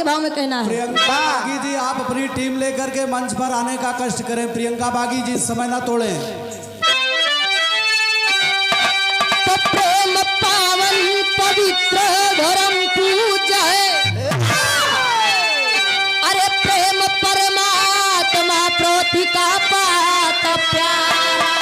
भाव में कहना है। प्रियंका बागी जी आप अपनी टीम लेकर के मंच पर आने का कष्ट करें। प्रियंका बागी जी समय ना तोड़ें। तो प्रेम पावन पवित्र धर्म पूजा है, अरे प्रेम परमात्मा पृथ्वी का पात प्यारा।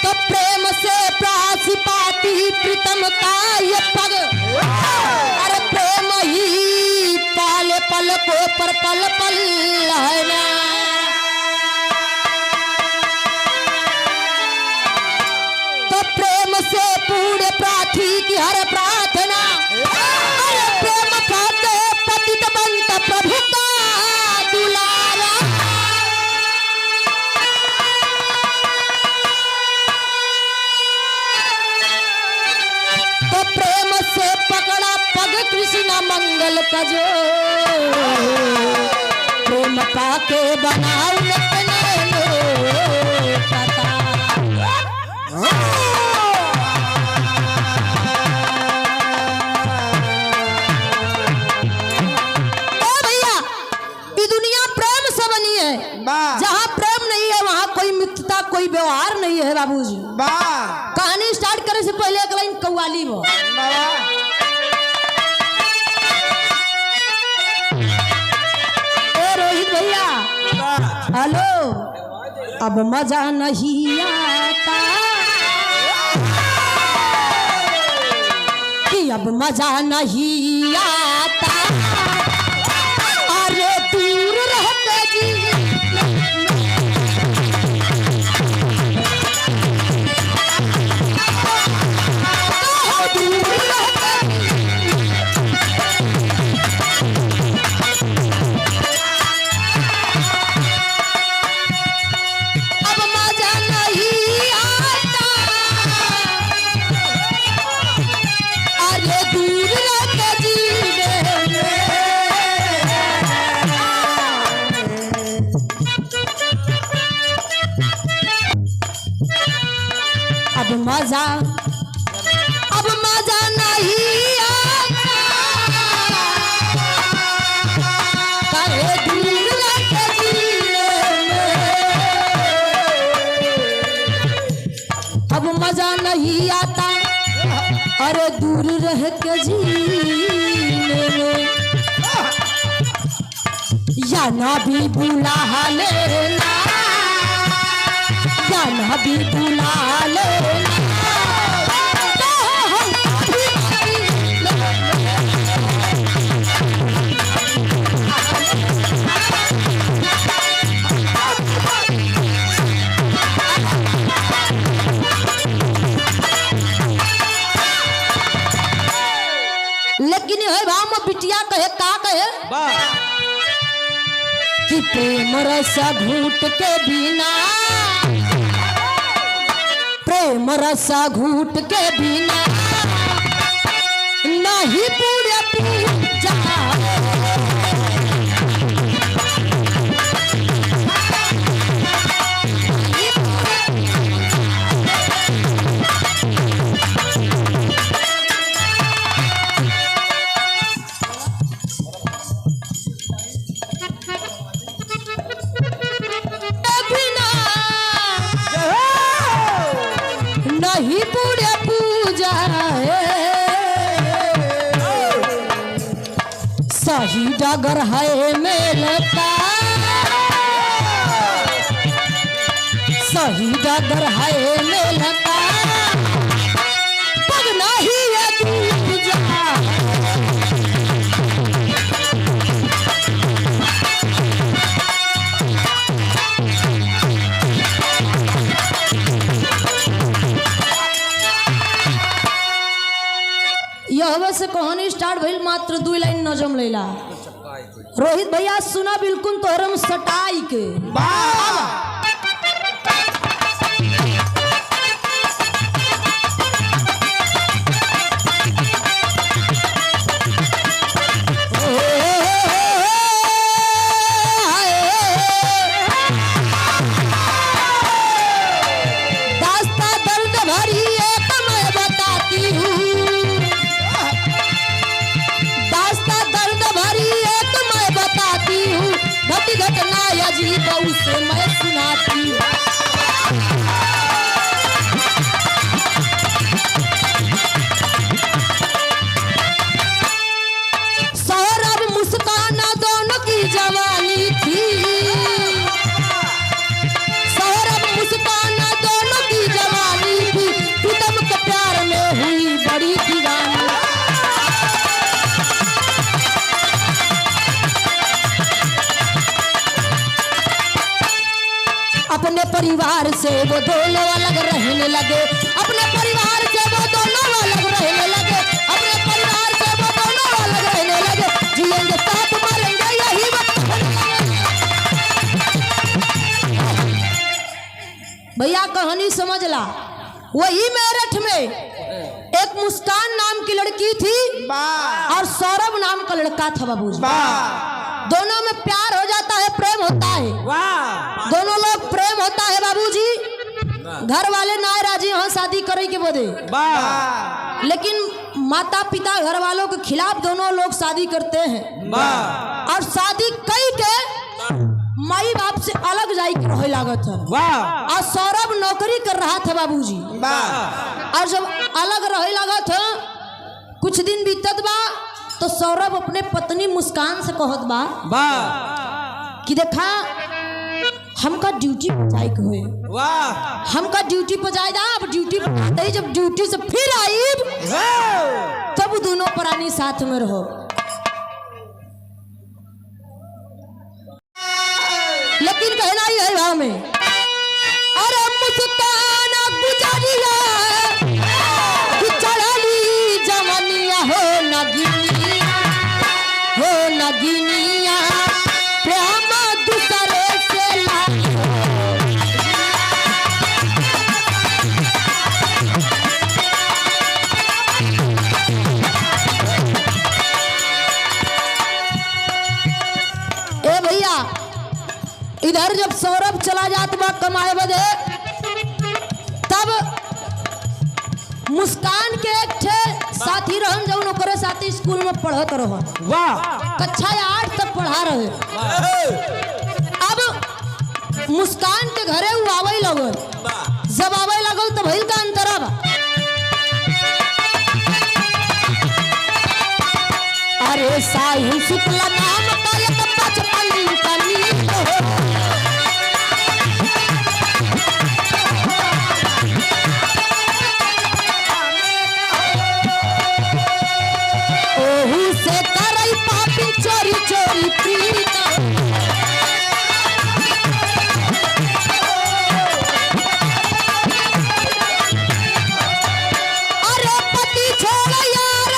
तो प्रेम से प्रासी पाती प्रीतम का ये पग, अरे प्रेम ही पाले पल को पर पल पल है ना। तो प्रेम से पूरे प्रार्थी की हर प्रार्थना, अरे प्रेम पाते पतित बंत प्रभु का दुलारा। तो प्रेम से पकड़ा पग कृष्ण मंगल का जो, प्रेम पाके बनाऊ अपने पता। भैया ये दुनिया प्रेम से बनी है, जहाँ प्रेम नहीं है वहाँ कोई मित्रता कोई व्यवहार नहीं है बाबूजी। कहानी स्टार्ट करने से पहले एक लाइन कव्वाली में। ए रोहित भैया हेलो, अब मजा नहीं आता कि अब मजा नहीं आता, अरे दूर रहते जी अब मजा नहीं आता, करे दूर रहके जीने में। अब मजा नहीं आता, अरे दूर रह के जीने में। या ना भी बुला लेना, या ना भी बुला लेना। लेकिन है भाव में बिटिया कहे का कहे कि प्रेम रस घूट के बिना, प्रेम रस घूट के बिना नहीं पूरे पूजा। नहीं पूरे पूजा सही डगर है मेल का, सही डगर है मेल का, पग नहीं है पूजा। यह से कहानी स्टार्ट भइल मात्र 2 लाइन नजम लेला। रोहित भैया सुना बिल्कुल तोहरम सटाई के दास्ता दर्द भरी एक मैं बताती हूँ। अजीब उसे मैं सुनाती। सौरभ मुस्काना दोनों की जवानी थी, सौरभ मुस्काना दोनों की जवानी थी, प्रीतम के प्यार में हुई बड़ी दीवानी। अपने परिवार से वो दोनों अलग रहने लगे, अपने परिवार से वो दोनों अलग रहने लगे, अपने परिवार से वो दोनों अलग रहने लगे, जिएंगे साथ मरेंगे यही वक्त। भैया कहानी समझ ला। वही मेरठ में एक मुस्कान नाम की लड़की थी और सौरभ नाम का लड़का था बाबूजी। दोनों में प्यार हो जाता है, प्रेम होता है, दोनों लोग प्रेम होता है बाबूजी। घर वाले ना राजी यहाँ शादी करे के बोले, लेकिन माता पिता घर वालों के खिलाफ दोनों लोग शादी करते हैं और शादी कई के माई बाप से अलग जाई के रहे लागत है। और सौरभ नौकरी कर रहा था बाबूजी, और जब अलग रहे लागत है कुछ दिन बीतत बा तो सौरभ अपने पत्नी मुस्कान से कहत बा कि देखा हमका ड्यूटी पर जाए के हुए, हमका ड्यूटी पर जाए जा। अब ड्यूटी पर जाते ही जब ड्यूटी से फिर आई तब दोनों प्राणी साथ में रहो। लेकिन कहना ही है भाव में, अरे मुस्कान गुजरिया चढ़ली जवनिया हो नगिनिया, हो नगिनिया प्रेम दूसरे से लाई। ए भैया इधर जब सौरभ चला जात बा कमाए बदे, तब मुस्कान के एक ठे साथी रहन जौन ओकरे साथी स्कूल में पढ़त रह, कक्षा 8 तक पढ़ा रहे। अब मुस्कान के घरे वो आवे लगल, जब आवे लगल तो भइल का अंतरा बा। अरे साहिल शुक्ला नाम का एक बचपन का नील हो, से करई पापी चोरी चोरी प्रीता। अरे पति छोड़ यार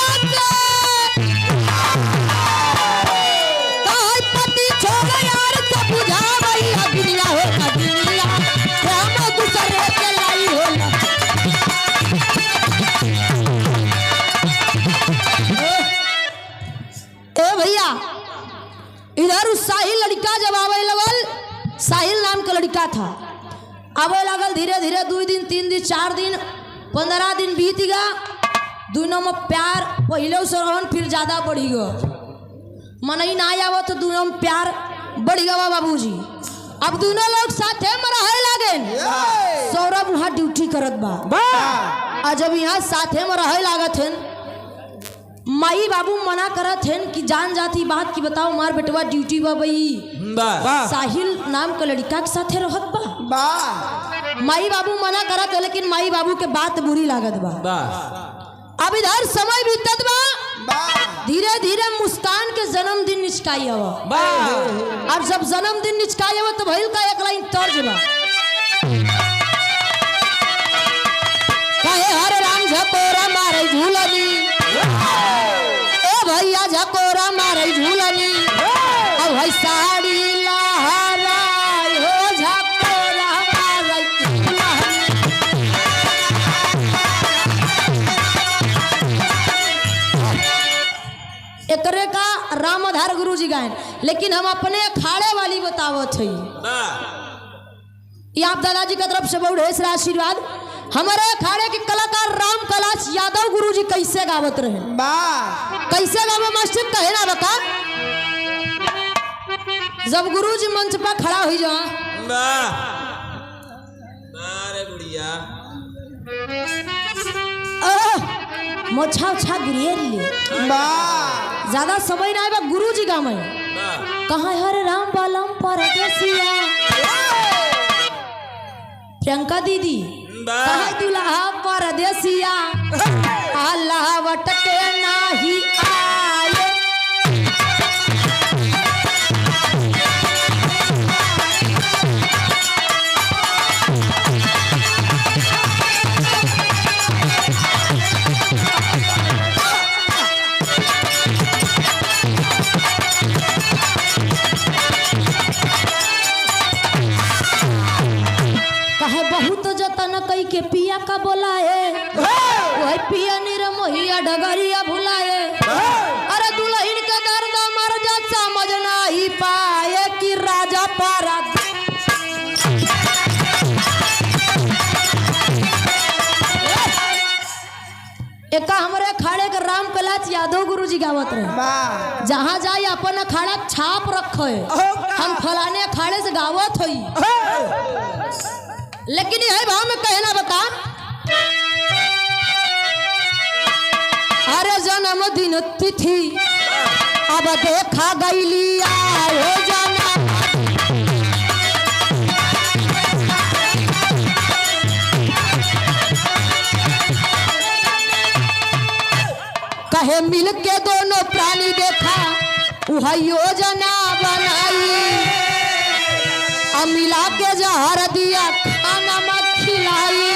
पति छोड़ यार के बुझावई अग्निया हो अग्निया प्रेम दूसरे के लाई हो। भैया इधर उस साहिल लड़का जब आवे लगल, साहिल नाम का लड़का था, आवे लगल धीरे धीरे 2 दिन 3 दिन 4 दिन 15 दिन बीत गया, दोनों में प्यार पहले से रहन फिर ज्यादा बढ़ी गो। मन ही ना आवा तो दोनों में प्यार बढ़ गया बाबूजी। अब दोनों लोग साथे में रहे लगे। सौरभ वहाँ ड्यूटी करत बा, और जब यहाँ साथे में रहे लागत है, माई बाबू मना करत हैं कि जान जाती बात की बताओ मार बेटवा ड्यूटी बा भाई साहिल नाम का लड़का के साथे रहत बा। माई बाबू मना करत है, लेकिन माई बाबू के बात बुरी लागत बा। अब इधर समय बीतत बा, धीरे धीरे मुस्कान के जन्मदिन निचकाई हवा। अब जब जन्मदिन निचकाई हवा तो भइल का एक लाइन तर्ज बा, कहे हरे राम झकोरा मारे झूलनी, ए भैया झकोरा मारे झूलनी, अब भाई साड़ी लहराई हो झकोरा मारे झूलनी। एकरे का रामधार गुरु जी गायन, लेकिन हम अपने अखाड़े वाली बतावत है। ये आप दादाजी की तरफ से बहुत ढेर सारा आशीर्वाद। हमारे अखाड़े के कलाकार राम कैलाश यादव गुरु जी कैसे गावत रहे, कैसे गावे मास्टर कहे ना बता। जब गुरुजी मंच पर खड़ा हुई जा गुड़िया मोछा उछा गिरिए लिए ज्यादा समय ना बा गुरुजी का मैं कहाँ हरे राम बालम परदेसिया प्रियंका दीदी कहाँ दुल्हा परदेसिया अल्लाह वटके नाही आए बहुत जतन कई के पिया का बोलाए वही पिया निरमोहिया डगरिया भुलाए अरे दुल्हन के दर्द मर जा समझ नहीं पाए कि राजा पारा एक हमरे अखाड़े के राम कलाच यादव गुरुजी गावत रहे जहाँ जाए अपन अखाड़ा छाप रखे हम फलाने अखाड़े से गावत हुई लेकिन यह भाव में कहना बता अरे जन्मदिन तिथि अब देखा गईली आए जाना कहे मिल के दोनों प्राणी देखा वह योजना बनाई मिला के जहर दिया खाना मत खिलाई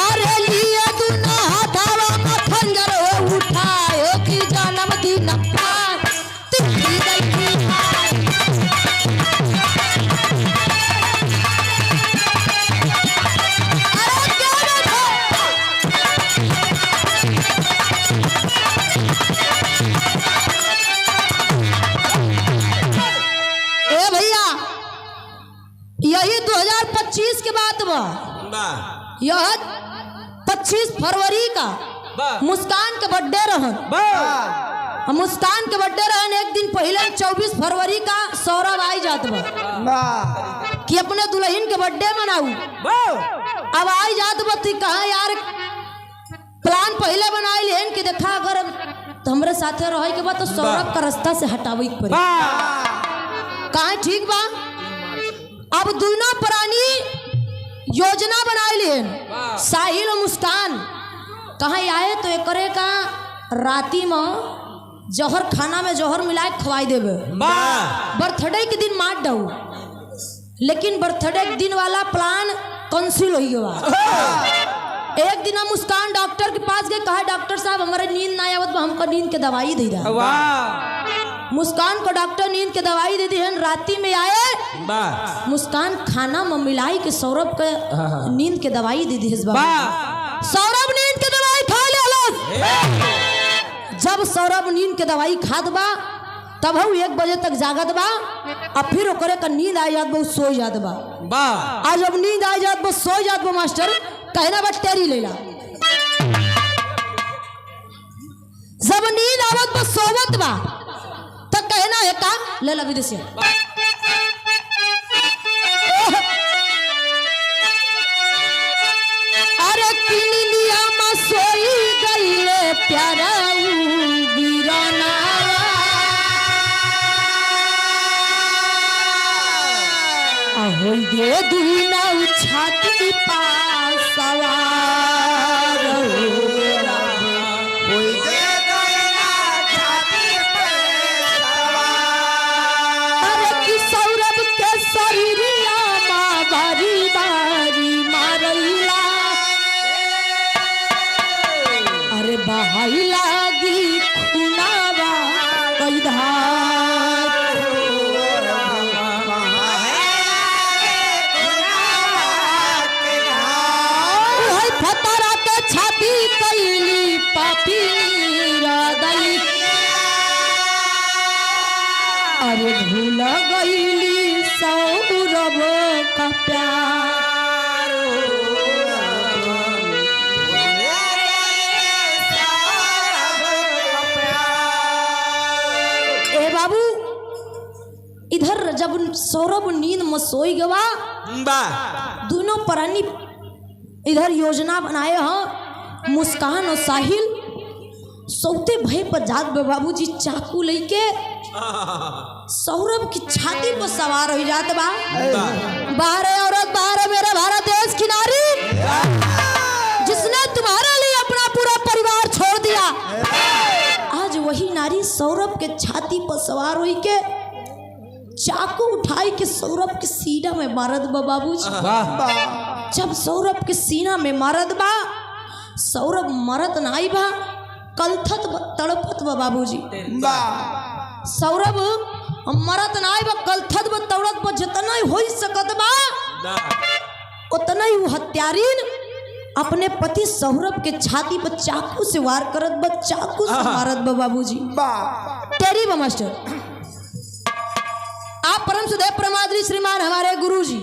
अरे लिए दुना हथावा में खंजर हो उठाए कि जन्मदिन तिथि देखी यही 2025 के बाद यह 25 फरवरी का मुस्कान के बर्थडे रहन मुस्कान के बर्थडे रहन एक दिन पहले 24 फरवरी का सौरभ आई जात बा कि अपने दुल्हन के बर्थडे मनाऊ अब आई जात बा तो कहा यार प्लान पहले बनाई लेन कि देखा अगर हमरे साथे रहे के बाद तो सौरभ का रास्ता से हटावे के पड़ी कहा ठीक बा अब दोनों प्राणी योजना बनाई लेन साहिल और मुस्कान कहाँ आए तो एकरे का राती में जहर खाना में जहर मिलाए खवाई देवे बर्थडे के दिन मार दऊ लेकिन बर्थडे के दिन वाला प्लान कैंसिल हो गया एक दिन हम मुस्कान डॉक्टर के पास गए कहा डॉक्टर साहब हमारे नींद ना आवत हमको नींद के दवाई दे दा मुस्कान को डॉक्टर नींद के दवाई दे दी राती में आए मुस्कान खाना में मिलाई के सौरभ के नींद के दवाई दे दी सौरभ नींद के दवाई खा ले जब सौरभ नींद के दवाई खाद बा तब हम 1 बजे तक जागत बा अब फिर ओकरे का नींद आ जात बा सो जात बा आज जब नींद आ जात बा सो जात बा मास्टर कहना बा टेरी लेला जब नींद आवत बा सोवत बा तब कहना है का ले ला विदेशी अरे किन लिया मा सोई गईले प्यारा वीराना हो गे दुना छाती पास सवार बहाई लागी खुनावा फतरा के छाती कैली पापी अरे भूल गईली सौरभ का प्यार जब सौरभ नींद में सोई गवा बा दोनों प्राणी इधर योजना बनाए हैं। मुस्कान और साहिल सौते भय पर जात बाबूजी चाकू लेके सौरभ की छाती पर सवार हो जात बा। बाहर है औरत, बाहर है मेरे भारत देश की नारी, जिसने तुम्हारे लिए अपना पूरा परिवार छोड़ दिया। आज वही नारी सौरभ के छाती पर सवार हुई के चाकू उठाई के सौरभ के सीना में मारत बा बाबूजी। जब सौरभ के सीना में मारत बा, सौरभ मरत नाई बा, कलथत तड़पत बा बाबूजी। सौरभ मरत नाई बा, कलथत बा, तड़पत बा, जितना ही हो सकत बा उतना ही वो हत्यारीन अपने पति सौरभ के छाती पर चाकू से वार करत बा, चाकू से मारत बा बाबूजी। तेरी बा मास्टर। आप परम सुदेव परमाद्री श्रीमान हमारे गुरुजी,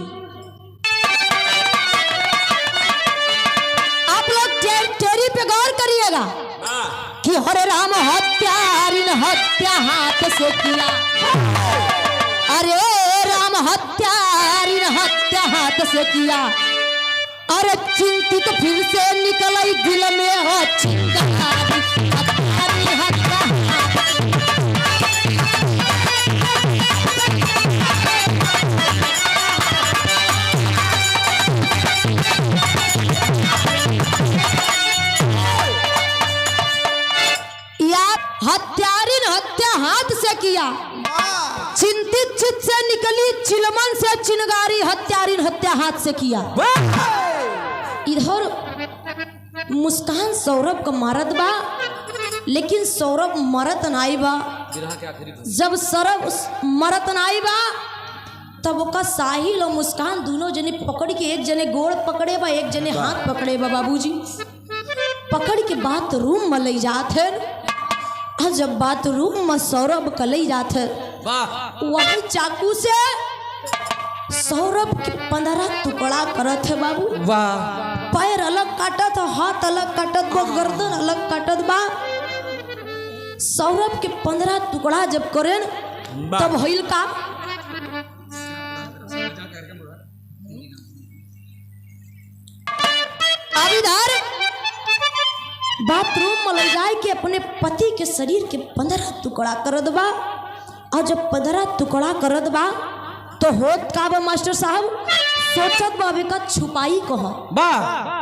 आप लोग तेरी पे गौर करिएगा कि हरे राम हत्यारिन हत्या हाथ से किया। अरे राम हत्यारिन हत्या हाथ से किया। अरे चिंतित फिर से निकल दिल में हो चिंगारी, हत्यारिन हत्या हत्यारिन हत्या हाथ से किया। चिंतित चित से निकली चिलमन से चिनगारी, हत्यारिन हत्या हाथ से किया। इधर मुस्कान सौरभ का मारत बा, लेकिन सौरभ मरत नाई बा। जब सौरभ मरत नाई बा तब ओका साहिल और मुस्कान दोनों जने पकड़ के, एक जने गोड़ पकड़े बा, एक जने हाथ पकड़े बा बाबूजी। पकड़ के बात रूम में ले जात है। जब बात रूम में सौरभ का ले जात है, वही चाकू से सौरभ के 15 टुकड़ा करत है बाबू। पैर अलग काटत, हाथ अलग काटत बा, गर्दन अलग काटत बा। सौरभ के 15 टुकड़ा जब करें तब होइल का, अब इधर बाथरूम में ले जाए के अपने पति के शरीर के 15 टुकड़ा करत बा। और जब 15 टुकड़ा करत बा तो होत का बा मास्टर साहब, सोचत बाबे का छुपाई कह बा,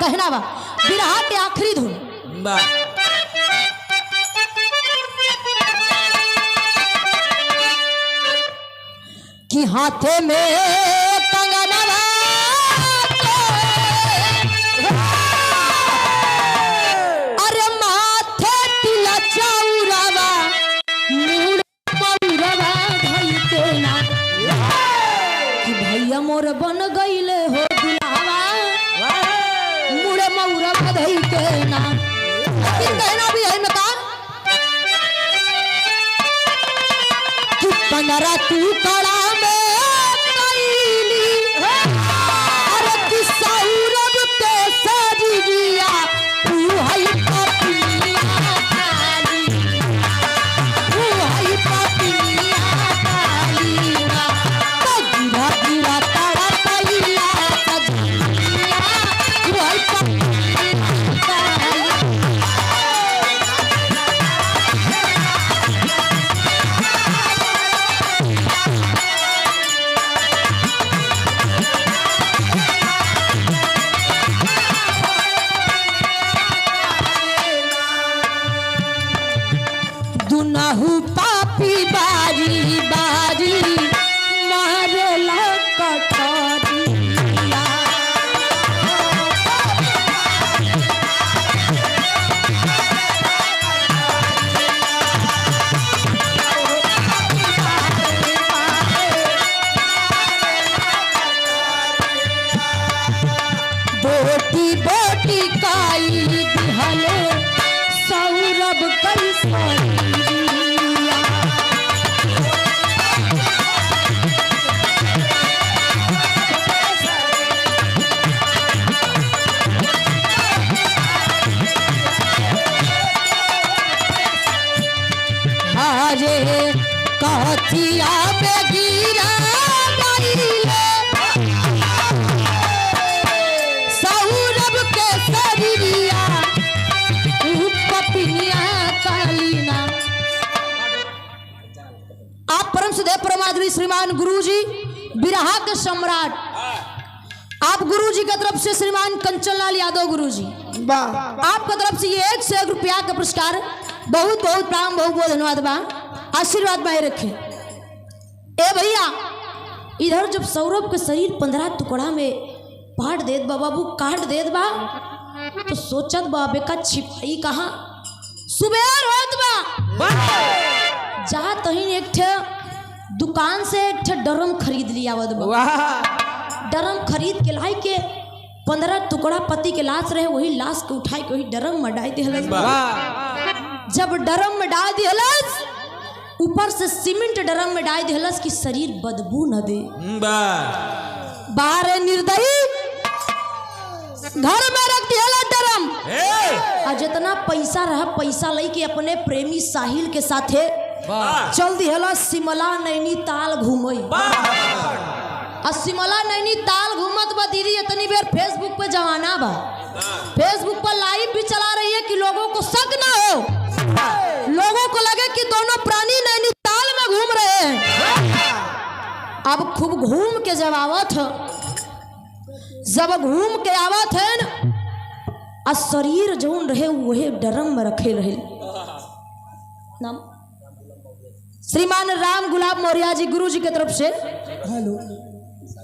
कहना बा बिरहा के आखिरी धुन बा। कि हाथे में मोर बन गईले हो दुलावा, मुड़े मौरा बधई के ना। लेकिन कहना भी है मका कि 15 टुकड़ा में कैली, अरे कि सौरभ के सजिया तू है पपिया काली, तू है पपिया काली ना। गिरा गिरा श्रीमान गुरुजी बिरहा के सम्राट आप गुरुजी की तरफ से श्रीमान कंचनलाल यादव गुरुजी आपकी तरफ से ये 1 से 1 रुपया का पुरस्कार बहुत बहुत प्राण बहुत बहुत धन्यवाद बा आशीर्वाद बाई रखे। ए भैया इधर जब सौरभ के शरीर 15 टुकड़ा में बांट देत बा बाबू काट देत बा तो सोचत बा बेका छिपाई कहाँ सुबेर होत बा जहाँ तहीन एक ठे दुकान से एक ठे डरम खरीद लिया बा डरम खरीद के लाई के 15 टुकड़ा पति के लाश रहे वही लाश के उठाई के वही डरम में डाल दिहलस जब डरम में डाल दिहलस ऊपर से सीमेंट डरम में डाल दिहलस कि शरीर बदबू न दे बाहर निर्दयी घर में रख दिहला डरम और जितना पैसा रहा पैसा लेके अपने प्रेमी साहिल के साथे चल दिहला शिमला नैनीताल घूमई और शिमला नैनीताल घूमत बा दीदी इतनी बेर फेसबुक पे जमाना बा फेसबुक पर लाइव भी चला रही है कि लोगों को शक ना हो लोगों को लगे कि दोनों प्राणी नैनीताल में घूम रहे हैं। अब खूब घूम के जब आवत है जब घूम के आवत है न और शरीर जौन रहे वही डरम में रखे रहे नाम श्रीमान राम गुलाब मौर्य जी गुरु जी की तरफ से हेलो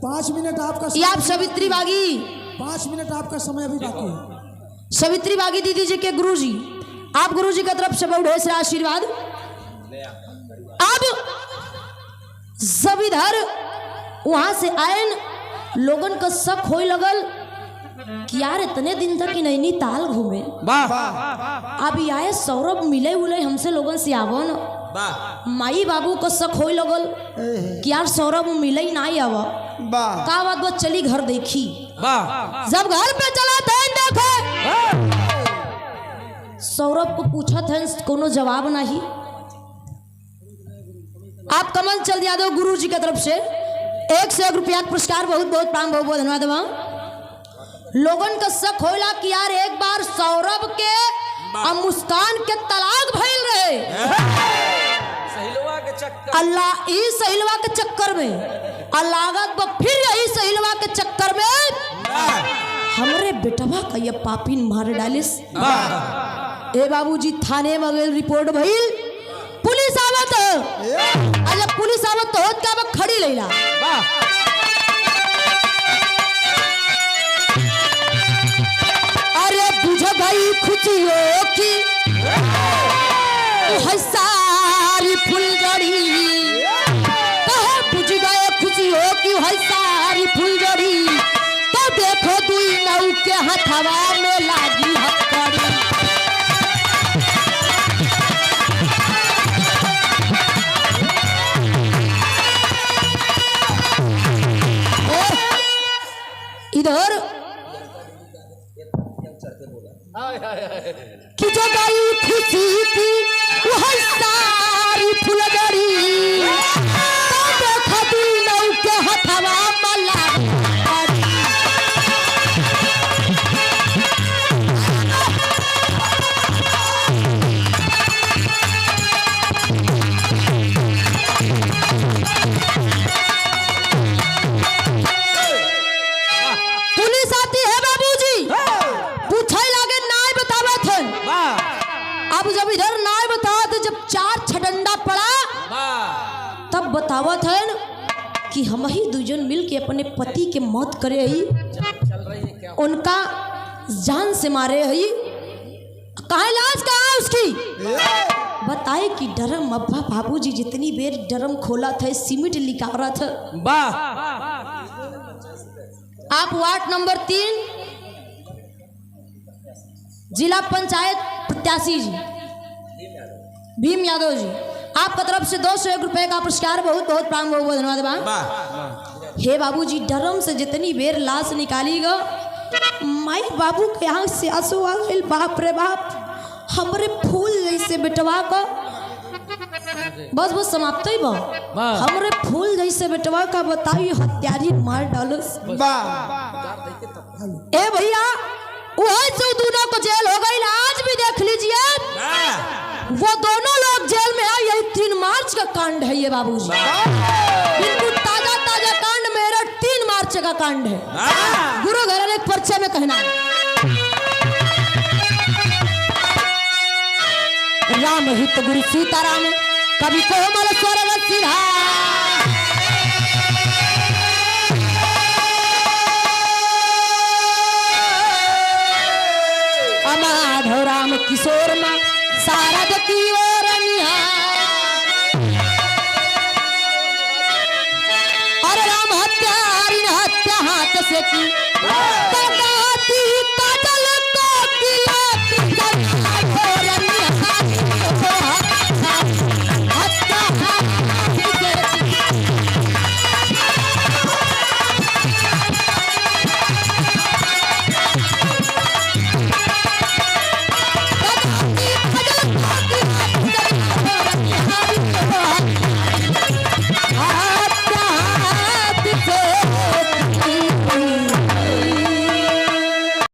5 मिनट आपका ये आप सवित्री बागी 5 मिनट आपका समय अभी बाकी है। सवित्री बागी दीदी जी के गुरु जी आप गुरु जी की तरफ से बहुत ढेर सारा आशीर्वाद। अब जब इधर वहां से आए लोगन का शक होए लगल कि यार इतने दिन तक नैनीताल घूमे अब आए सौरभ मिले उले हमसे लोगन से आवो न माई बाबू को शक होए लगल कि यार सौरभ मिले ही नहीं आवा का बात बस चली घर देखी जब घर पे चला था देखे सौरभ को पूछा था कोनो जवाब नहीं। आप कमल चंद यादव गुरु जी की तरफ से 1 से 1 रुपया पुरस्कार बहुत बहुत प्राण बहुत बहुत धन्यवाद। लोगन का शक होला कि यार एक बार सौरभ के और मुस्कान के तलाक भइल रहे अल्लाह इस सहिलवा के चक्कर में अल्लागत फिर यही सहिलवा के चक्कर में हमरे बेटवा का ये पापिन मार डालिस ए बाबूजी थाने में गए रिपोर्ट भइल पुलिस आवत जब पुलिस आवत तो होत क्या खड़ी लेला अरे बुझ गई खुशियों की सारी फुलझड़ी कहे बुझ गए खुशियों की है सारी फुलझड़ी तो देखो दुई नौ के हथवा में लागी हथकड़ी इधर कि जो गई खुशी थी वह सारी फुलझड़ी तो देखो दिनों के हथवा मल्ला पुलिस आती है बाबूजी पूछे लगे नाय बतावत है अब जब इधर नाय बताओ तो जब 4 छडंडा पड़ा तब बतावत है कि हम ही दुजन मिल के अपने पति के मौत करे ही उनका जान से मारे ही कहाँ लाश कहाँ उसकी बताए कि डरम अब्बा बाबूजी जितनी बेर डरम खोला था सीमेंट लिखा रहा था आप वार्ड नंबर 3 जिला पंचायत प्रत्याशी जी भीम यादव जी आपका तरफ से 2 से 1 रुपए का पुरस्कार बहुत बहुत प्राण बहुत बहुत धन्यवाद। हे बाबूजी डरम से जितनी बेर लाश निकाली गो माई बाबू के आँख से आंसू आ गए बाप रे बाप हमरे फूल जैसे बेटवा को बस बस समाप्त ही बा हमरे फूल जैसे बेटवा का बताइए हत्यारी मार डालस ए भैया वही से दोनों को जेल हो गई आज भी देख लीजिए वो दोनों लोग जेल में है। यही 3 मार्च का कांड है ये बाबूजी, बिल्कुल ताजा ताजा कांड मेरा 3 मार्च का कांड है। गुरु घर एक परिचय में कहना, राम हित गुरु सीताराम कवि कोमल स्वर सिधा, माधव राम किशोर माँ शारद की ओर निहार, और राम हत्यारी ने हत्या हाथ से की, कदाती काजल को किलाती जल ओर निहार, हत्या हाथ से की। हाथ से